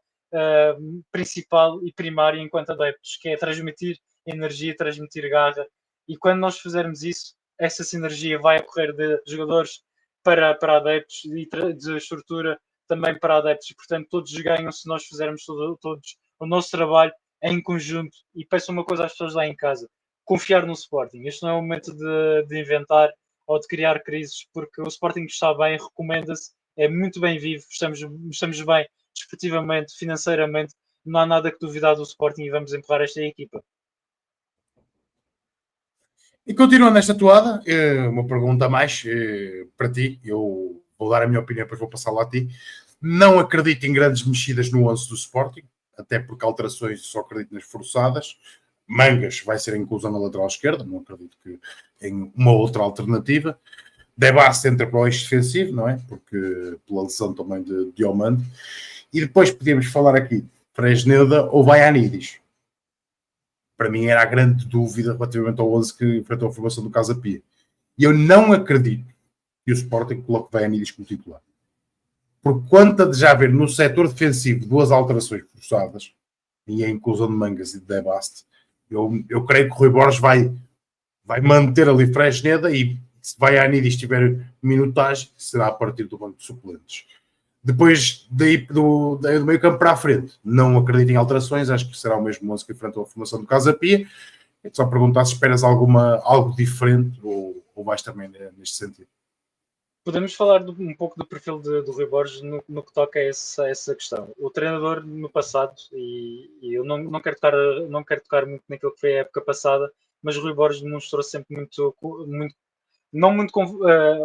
B: principal e primária enquanto adeptos, que é transmitir energia, transmitir garra. E quando nós fizermos isso, essa sinergia vai ocorrer de jogadores para adeptos e de estrutura também para adeptos. E, portanto, todos ganham se nós fizermos todos o nosso trabalho em conjunto. E peço uma coisa às pessoas lá em casa: confiar no Sporting. Este não é o momento de inventar ou de criar crises, porque o Sporting está bem, recomenda-se, é muito bem vivo, estamos bem desportivamente, financeiramente, não há nada que duvidar do Sporting e vamos empurrar esta equipa.
A: E continuando nesta toada, uma pergunta a mais para ti. Eu vou dar a minha opinião, depois vou passar lá a ti. Não acredito em grandes mexidas no 11 do Sporting, até porque alterações só acredito nas forçadas. Mangas vai ser inclusão na lateral esquerda, não acredito que em uma outra alternativa. Debate entra para o eixo defensivo, não é? Porque pela lesão também de Diomande. E depois podíamos falar aqui Fresneda ou Vaianidis. Para mim era a grande dúvida relativamente ao 11 que enfrentou a formação do Casa Pia. E eu não acredito que o Sporting coloque Vaianidis como titular. Por conta de já haver no setor defensivo duas alterações forçadas, e a inclusão de Mangas e de Debast, eu creio que o Rui Borges vai manter ali Fresneda e se Vaianidis tiver minutagem, será a partir do banco de suplentes. Depois daí do meio campo para a frente, não acredito em alterações, acho que será o mesmo 11 que enfrentou a formação do Casa Pia. É só perguntar se esperas algo diferente ou vais também neste sentido.
B: Podemos falar um pouco do perfil do Rui Borges no que toca a essa questão. O treinador no passado, e eu não quero tocar muito naquilo que foi a época passada, mas o Rui Borges mostrou sempre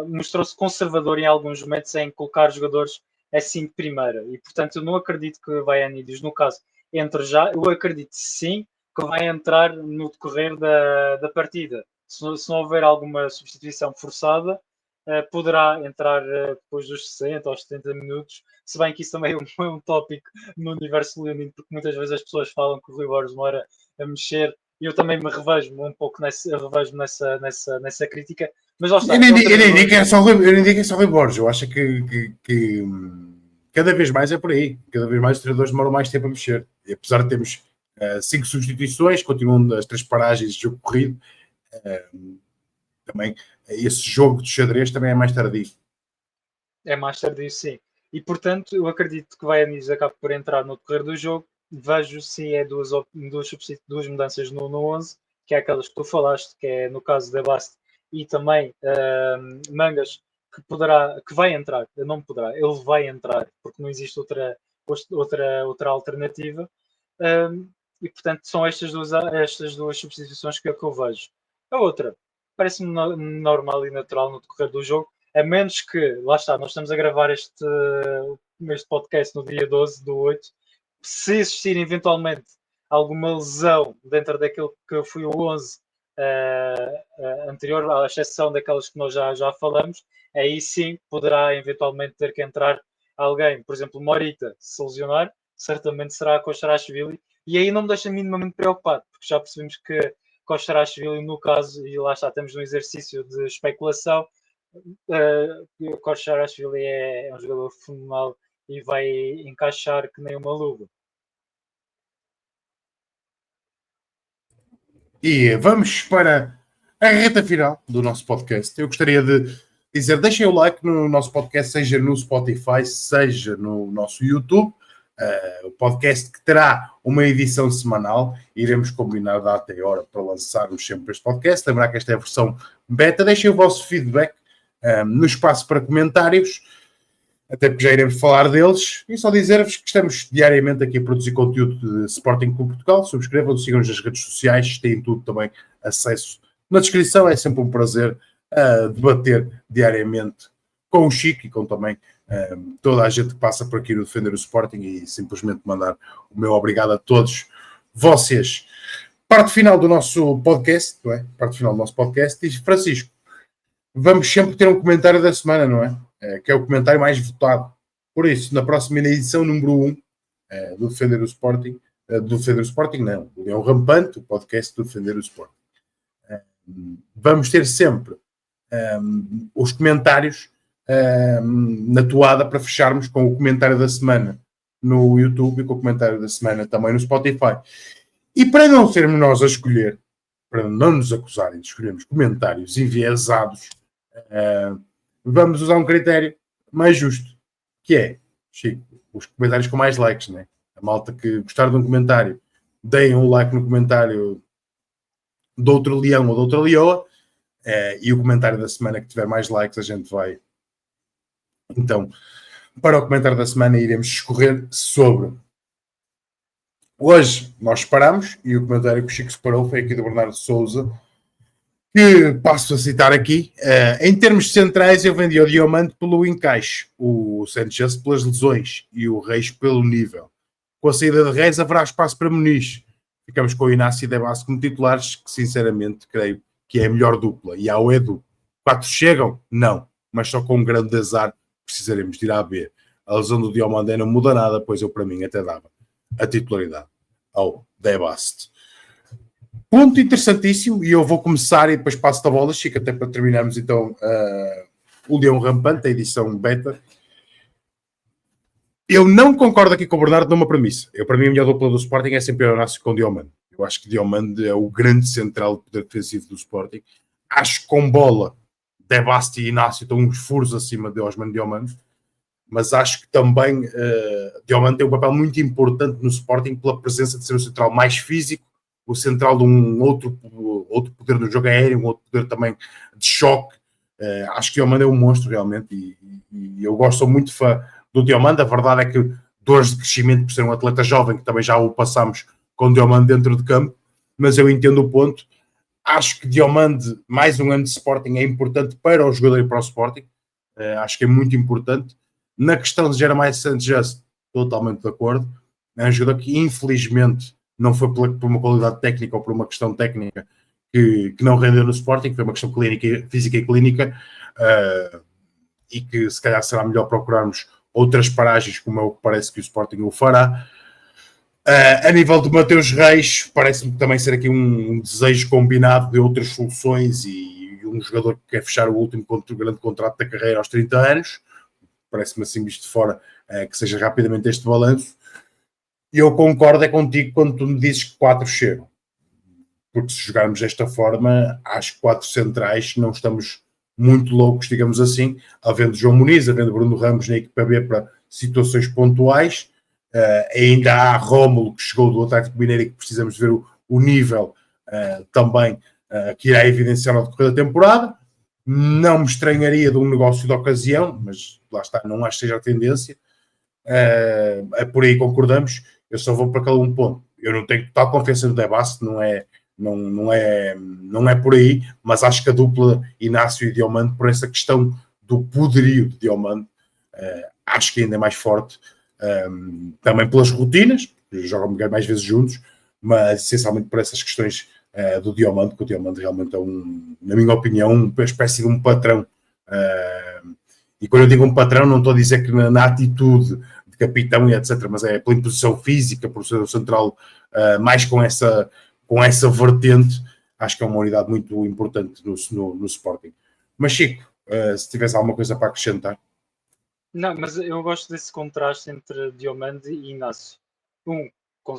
B: mostrou-se conservador em alguns momentos em colocar jogadores assim de primeira. E, portanto, eu não acredito que vai Anídios, no caso, entre já. Eu acredito sim que vai entrar no decorrer da partida. Se não houver alguma substituição forçada, poderá entrar depois dos 60 aos 70 minutos, se bem que isso também é um tópico no universo leonino, porque muitas vezes as pessoas falam que o Rui Borges demora a mexer, e eu também me revejo um pouco nessa crítica, mas lá está.
A: Eu nem digo que é só o Rui Borges, eu acho que cada vez mais é por aí, cada vez mais os treinadores demoram mais tempo a mexer, e apesar de termos 5 substituições, continuam as 3 paragens de jogo corrido, também esse jogo de xadrez também é mais tardio.
B: É mais tardio, sim. E portanto, eu acredito que vai Anísio acabe por entrar no decorrer do jogo. Vejo se é duas mudanças no 11, que é aquelas que tu falaste, que é no caso da Bast e também Mangas, que vai entrar, não poderá, ele vai entrar, porque não existe outra alternativa. E portanto, são estas duas substituições que eu vejo. A outra parece-me normal e natural no decorrer do jogo, a menos que, lá está, nós estamos a gravar este podcast no dia 12/8, se existir eventualmente alguma lesão dentro daquilo que foi o 11 anterior, à exceção daquelas que nós já falamos, aí sim poderá eventualmente ter que entrar alguém, por exemplo, Morita, se lesionar, certamente será Kostrashvili, e aí não me deixa minimamente preocupado, porque já percebemos que Kostrashvili, no caso, e lá está, temos um exercício de especulação, o Kostrashvili é um jogador fenomenal e vai encaixar que nem uma luva.
A: E vamos para a reta final do nosso podcast. Eu gostaria de dizer, deixem o like no nosso podcast, seja no Spotify, seja no nosso YouTube. O podcast que terá uma edição semanal. Iremos combinar data e hora para lançarmos sempre este podcast. Lembrar que esta é a versão beta. Deixem o vosso feedback no espaço para comentários, até porque já iremos falar deles. E só dizer-vos que estamos diariamente aqui a produzir conteúdo de Sporting Clube Portugal. Subscrevam, sigam-nos nas redes sociais, têm tudo também acesso na descrição. É sempre um prazer debater diariamente com o Chico e com também toda a gente que passa por aqui no Defender o Sporting, e simplesmente mandar o meu obrigado a todos vocês. Parte final do nosso podcast, não é? Parte final do nosso podcast. Diz Francisco, vamos sempre ter um comentário da semana, não é? Que é o comentário mais votado. Por isso, na próxima edição número 1 do Defender o Sporting, do Defender o Sporting não, o Leão Rampante, o podcast do Defender o Sporting. Vamos ter sempre os comentários na toada para fecharmos com o comentário da semana no YouTube e com o comentário da semana também no Spotify. E para não sermos nós a escolher, para não nos acusarem de escolhermos comentários enviesados, vamos usar um critério mais justo, que é, Chico, os comentários com mais likes, né? A malta que gostar de um comentário, deem um like no comentário de outro leão ou de outra leoa, e o comentário da semana que tiver mais likes, a gente vai. Então, para o comentário da semana, iremos escorrer sobre. Hoje nós paramos, e o comentário que o Chico separou foi aqui do Bernardo Souza, que passo a citar aqui. Em termos centrais, eu vendi o Diamante pelo encaixe, o Sanchez pelas lesões e o Reis pelo nível. Com a saída de Reis, haverá espaço para Muniz. Ficamos com o Inácio e Debassi como titulares, que sinceramente creio que é a melhor dupla. E ao Edu, 4 chegam? Não, mas só com um grande azar precisaremos de ir à B. A lesão do Diomandé não muda nada, pois eu para mim até dava a titularidade ao Debast. Ponto interessantíssimo, e eu vou começar e depois passo a bola, Chico, até para terminarmos então o Leão Rampante, a edição beta. Eu não concordo aqui com o Bernardo numa premissa. Para mim a melhor dupla do Sporting é sempre o Inácio com o Diomande. Eu acho que Diomande é o grande central de poder defensivo do Sporting. Acho que com bola Debasti e Inácio estão uns furos acima de Osman Diomande, mas acho que também Diomande tem um papel muito importante no Sporting pela presença de ser o central mais físico, o central de um outro poder no jogo aéreo, um outro poder também de choque. Acho que Diomande é um monstro realmente, e eu gosto muito do Diomande. A verdade é que dores de crescimento por ser um atleta jovem, que também já o passamos com o Diomande dentro de campo, mas eu entendo o ponto. Acho que Diomande, mais um ano de Sporting, é importante para o jogador e para o Sporting. Acho que é muito importante. Na questão de Jeremiah Sanchez, totalmente de acordo. É um jogador que, infelizmente, não foi por uma qualidade técnica ou por uma questão técnica que não rendeu no Sporting, foi uma questão clínica, física e clínica, e que se calhar será melhor procurarmos outras paragens, como é o que parece que o Sporting o fará. A nível de Mateus Reis, parece-me também ser aqui um desejo combinado de outras soluções, e um jogador que quer fechar o último grande contrato da carreira aos 30 anos. Parece-me assim, visto de fora, que seja rapidamente este balanço. E eu concordo contigo quando tu me dizes que 4 chegam. Porque se jogarmos desta forma, acho que 4 centrais não estamos muito loucos, digamos assim, havendo João Muniz, havendo Bruno Ramos na equipa B para situações pontuais. Ainda há Rómulo, que chegou do Atlético Mineiro, e que precisamos ver o nível também que irá evidenciar no decorrer da temporada. Não me estranharia de um negócio de ocasião, mas lá está, não acho que seja a tendência. Por aí concordamos. Eu só vou para aquele um ponto. Eu não tenho total confiança no Debast, não é por aí, mas acho que a dupla Inácio e Diomande, por essa questão do poderio de Diomande, acho que ainda é mais forte. Também pelas rotinas, jogam mais vezes juntos, mas essencialmente por essas questões do Diomande, que o Diomande realmente é na minha opinião, uma espécie de um patrão. E quando eu digo um patrão, não estou a dizer que na atitude de capitão e etc., mas é pela imposição física, por ser o central mais com essa vertente. Acho que é uma unidade muito importante no Sporting. Mas Chico, se tivesse alguma coisa para acrescentar.
B: Não, mas eu gosto desse contraste entre Diomande e Inácio.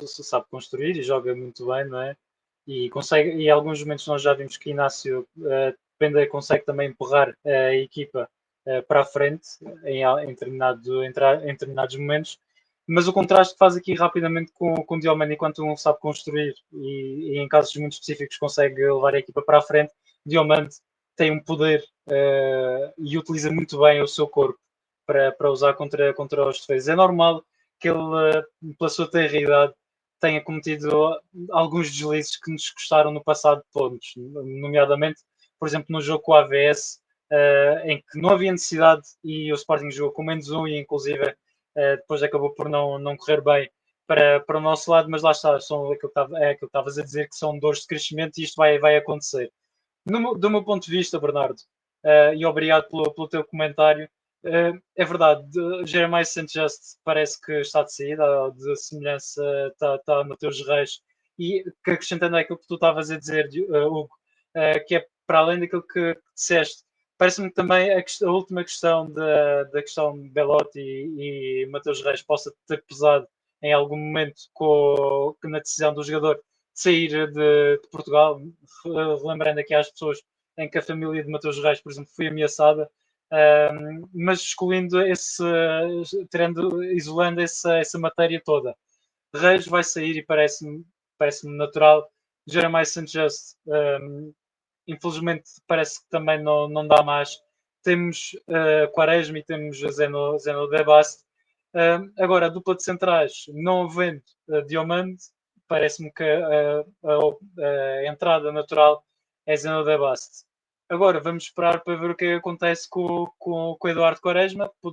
B: Sabe construir e joga muito bem, não é? E consegue, e em alguns momentos nós já vimos que Inácio consegue também empurrar a equipa para a frente em determinados momentos. Mas o contraste que faz aqui rapidamente com o Diomande, enquanto um sabe construir e em casos muito específicos consegue levar a equipa para a frente, Diomande tem um poder e utiliza muito bem o seu corpo para usar contra os defesas. É normal que ele, pela sua tenra idade, tenha cometido alguns deslizes que nos custaram no passado pontos, nomeadamente, por exemplo, no jogo com o AVS, em que não havia necessidade e o Sporting jogou com menos um e inclusive depois acabou por não correr bem para o nosso lado, mas lá está, são aquilo que estavas a dizer, que são dores de crescimento e isto vai acontecer. Do meu ponto de vista, Bernardo, e obrigado pelo teu comentário, é verdade, Jeremiah St. Just parece que está de saída, de semelhança está Mateus Reis, e que acrescentando aquilo que tu estavas a dizer, Hugo, que é para além daquilo que disseste, parece-me que também a última questão da questão de Belotti e Mateus Reis possa ter pesado em algum momento na decisão do jogador de sair de Portugal, relembrando aqui às pessoas em que a família de Mateus Reis, por exemplo, foi ameaçada, mas excluindo isolando essa matéria toda. Reis vai sair e parece-me natural. Jeremiah St. Just, infelizmente, parece que também não dá mais. Temos Quaresma e temos Zeno Debast. Agora, a dupla de centrais, não havendo Diomande, parece-me que a entrada natural é Zeno Debast. Agora, vamos esperar para ver o que acontece com o Eduardo Quaresma. O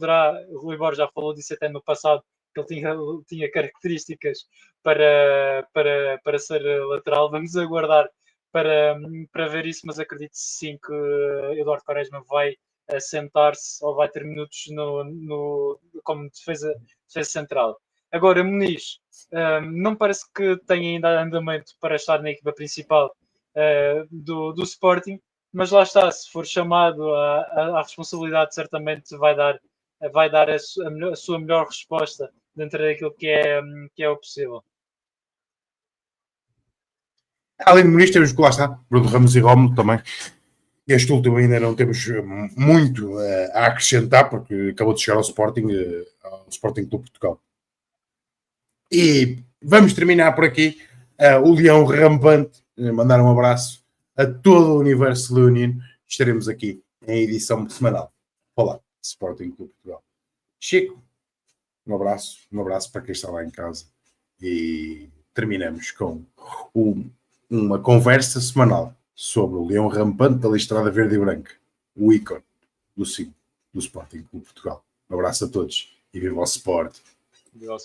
B: Rui Borges já falou disso até no passado, que ele tinha características para ser lateral. Vamos aguardar para ver isso, mas acredito sim que Eduardo Quaresma vai assentar-se ou vai ter minutos como defesa central. Agora, Muniz, não parece que tenha ainda andamento para estar na equipa principal do Sporting, mas lá está, se for chamado à responsabilidade, certamente vai dar a sua melhor resposta dentro daquilo que é o possível.
A: Além de Muniz, temos que lá está, Bruno Ramos e Rómulo também. Este último ainda não temos muito a acrescentar, porque acabou de chegar ao Sporting Clube Portugal. E vamos terminar por aqui. O Leão Rampante, mandar um abraço a todo o universo leonino. Estaremos aqui em edição semanal. Olá, Sporting Clube Portugal. Chico, um abraço para quem está lá em casa. E terminamos com uma conversa semanal sobre o Leão Rampante da Listrada Verde e Branca, o ícone do signo do Sporting Clube Portugal. Um abraço a todos e viva o Sport.
B: Viva o Sport.